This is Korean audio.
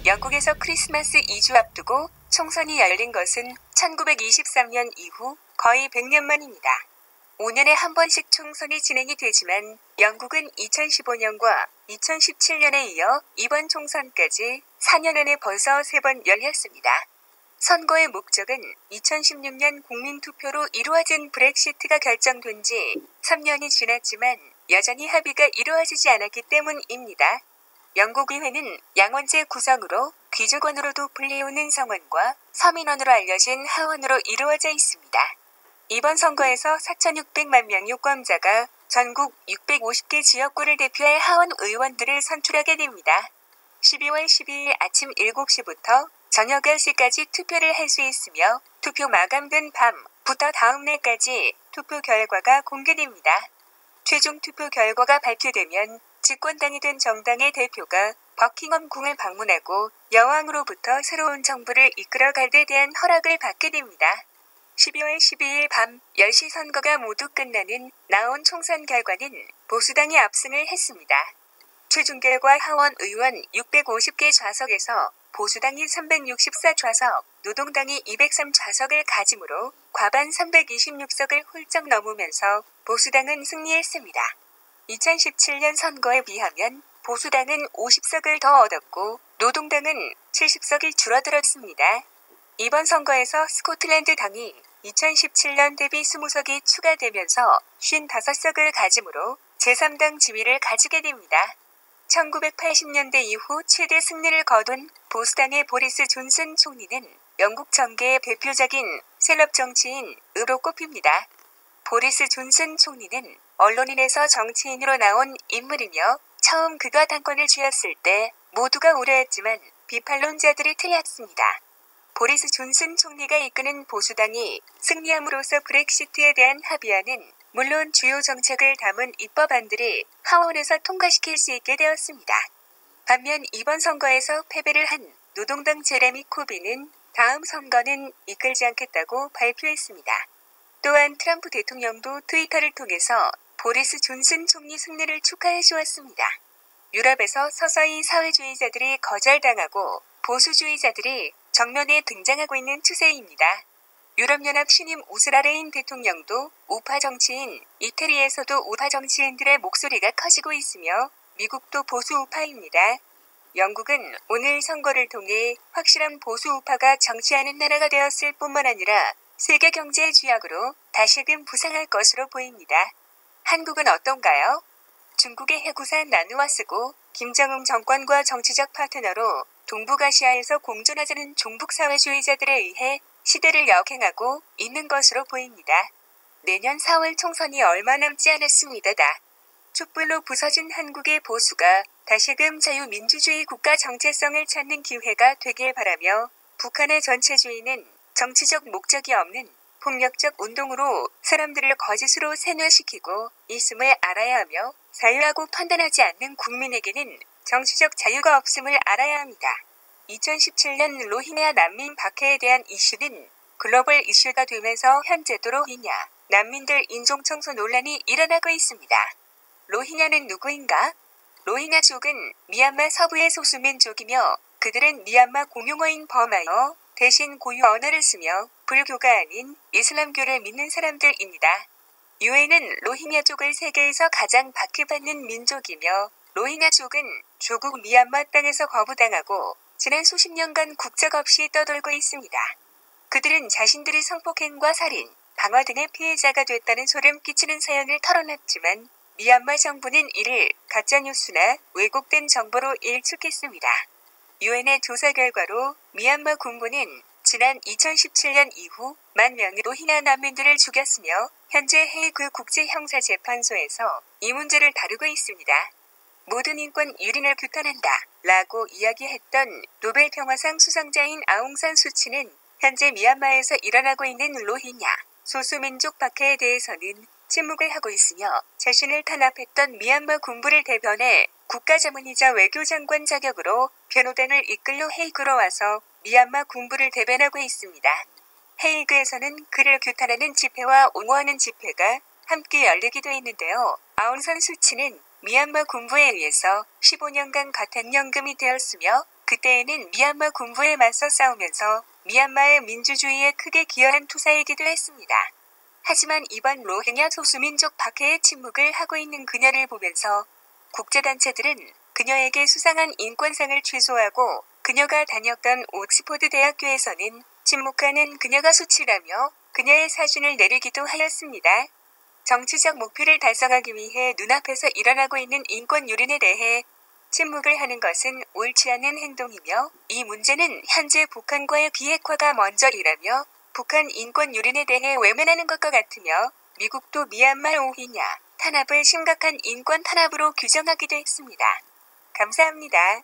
영국에서 크리스마스 2주 앞두고 총선이 열린 것은 1923년 이후 거의 100년 만입니다. 5년에 한 번씩 총선이 진행이 되지만 영국은 2015년과 2017년에 이어 이번 총선까지 4년 안에 벌써 3번 열렸습니다. 선거의 목적은 2016년 국민투표로 이루어진 브렉시트가 결정된 지 3년이 지났지만 여전히 합의가 이루어지지 않았기 때문입니다. 영국 의회는 양원제 구성으로 귀족원으로도 불리우는 성원과 서민원으로 알려진 하원으로 이루어져 있습니다. 이번 선거에서 4,600만 명 유권자가 전국 650개 지역구를 대표할 하원 의원들을 선출하게 됩니다. 12월 12일 아침 7시부터 저녁 10시까지 투표를 할 수 있으며 투표 마감된 밤부터 다음 날까지 투표 결과가 공개됩니다. 최종 투표 결과가 발표되면 집권당이 된 정당의 대표가 버킹엄 궁을 방문하고 여왕으로부터 새로운 정부를 이끌어갈 데 대한 허락을 받게 됩니다. 12월 12일 밤 10시 선거가 모두 끝나는 나온 총선 결과는 보수당이 압승을 했습니다. 최종 결과 하원 의원 650개 좌석에서 보수당이 364좌석, 노동당이 203좌석을 가지므로 과반 326석을 훌쩍 넘으면서 보수당은 승리했습니다. 2017년 선거에 비하면 보수당은 50석을 더 얻었고 노동당은 70석이 줄어들었습니다. 이번 선거에서 스코틀랜드 당이 2017년 대비 20석이 추가되면서 55석을 가지므로 제3당 지위를 가지게 됩니다. 1980년대 이후 최대 승리를 거둔 보수당의 보리스 존슨 총리는 영국 정계의 대표적인 셀럽 정치인으로 꼽힙니다. 보리스 존슨 총리는 언론인에서 정치인으로 나온 인물이며 처음 그가 당권을 쥐었을 때 모두가 우려했지만 비판론자들이 틀렸습니다. 보리스 존슨 총리가 이끄는 보수당이 승리함으로써 브렉시트에 대한 합의안은 물론 주요 정책을 담은 입법안들이 하원에서 통과시킬 수 있게 되었습니다. 반면 이번 선거에서 패배를 한 노동당 제레미 코빈은 다음 선거는 이끌지 않겠다고 발표했습니다. 또한 트럼프 대통령도 트위터를 통해서 보리스 존슨 총리 승리를 축하해 주었습니다. 유럽에서 서서히 사회주의자들이 거절당하고 보수주의자들이 정면에 등장하고 있는 추세입니다. 유럽연합 신임 우스라 레인 대통령도 우파 정치인, 이태리에서도 우파 정치인들의 목소리가 커지고 있으며 미국도 보수 우파입니다. 영국은 오늘 선거를 통해 확실한 보수 우파가 정치하는 나라가 되었을 뿐만 아니라 세계 경제의 주역으로 다시금 부상할 것으로 보입니다. 한국은 어떤가요? 중국의 해구산 나누어 쓰고 김정은 정권과 정치적 파트너로 동북아시아에서 공존하자는 종북사회주의자들에 의해 시대를 역행하고 있는 것으로 보입니다. 내년 4월 총선이 얼마 남지 않았습니다. 촛불로 부서진 한국의 보수가 다시금 자유민주주의 국가 정체성을 찾는 기회가 되길 바라며 북한의 전체주의는 정치적 목적이 없는 폭력적 운동으로 사람들을 거짓으로 세뇌시키고 있음을 알아야 하며 자유하고 판단하지 않는 국민에게는 정치적 자유가 없음을 알아야 합니다. 2017년 로힝야 난민 박해에 대한 이슈는 글로벌 이슈가 되면서 현재도 로힝야 난민들 인종청소 논란이 일어나고 있습니다. 로힝야는 누구인가? 로힝야족은 미얀마 서부의 소수민족이며 그들은 미얀마 공용어인 버마어 대신 고유 언어를 쓰며 불교가 아닌 이슬람교를 믿는 사람들입니다. 유엔은 로힝야족을 세계에서 가장 박해받는 민족이며 로힝야족은 조국 미얀마 땅에서 거부당하고 지난 수십 년간 국적 없이 떠돌고 있습니다. 그들은 자신들이 성폭행과 살인, 방화 등의 피해자가 됐다는 소름 끼치는 사연을 털어놨지만 미얀마 정부는 이를 가짜뉴스나 왜곡된 정보로 일축했습니다. 유엔의 조사 결과로 미얀마 군부는 지난 2017년 이후 1만 명의 로힝야 난민들을 죽였으며 현재 헤이그 국제형사재판소에서 이 문제를 다루고 있습니다. 모든 인권 유린을 규탄한다 라고 이야기했던 노벨 평화상 수상자인 아웅산 수치는 현재 미얀마에서 일어나고 있는 로힝야 소수민족 박해에 대해서는 침묵을 하고 있으며 자신을 탄압했던 미얀마 군부를 대변해 국가자문이자 외교장관 자격으로 변호단을 이끌러 헤이그로 와서 미얀마 군부를 대변하고 있습니다. 헤이그에서는 그를 규탄하는 집회와 옹호하는 집회가 함께 열리기도 했는데요. 아웅산 수치는 미얀마 군부에 의해서 15년간 가택연금이 되었으며 그때에는 미얀마 군부에 맞서 싸우면서 미얀마의 민주주의에 크게 기여한 투사이기도 했습니다. 하지만 이번 로힝야 소수민족 박해의 침묵을 하고 있는 그녀를 보면서 국제단체들은 그녀에게 수상한 인권상을 취소하고 그녀가 다녔던 옥스포드 대학교에서는 침묵하는 그녀가 수치라며 그녀의 사진을 내리기도 하였습니다. 정치적 목표를 달성하기 위해 눈앞에서 일어나고 있는 인권 유린에 대해 침묵을 하는 것은 옳지 않은 행동이며 이 문제는 현재 북한과의 비핵화가 먼저이라며 북한 인권 유린에 대해 외면하는 것과 같으며 미국도 미얀마 로힝야 탄압을 심각한 인권 탄압으로 규정하기도 했습니다. 감사합니다.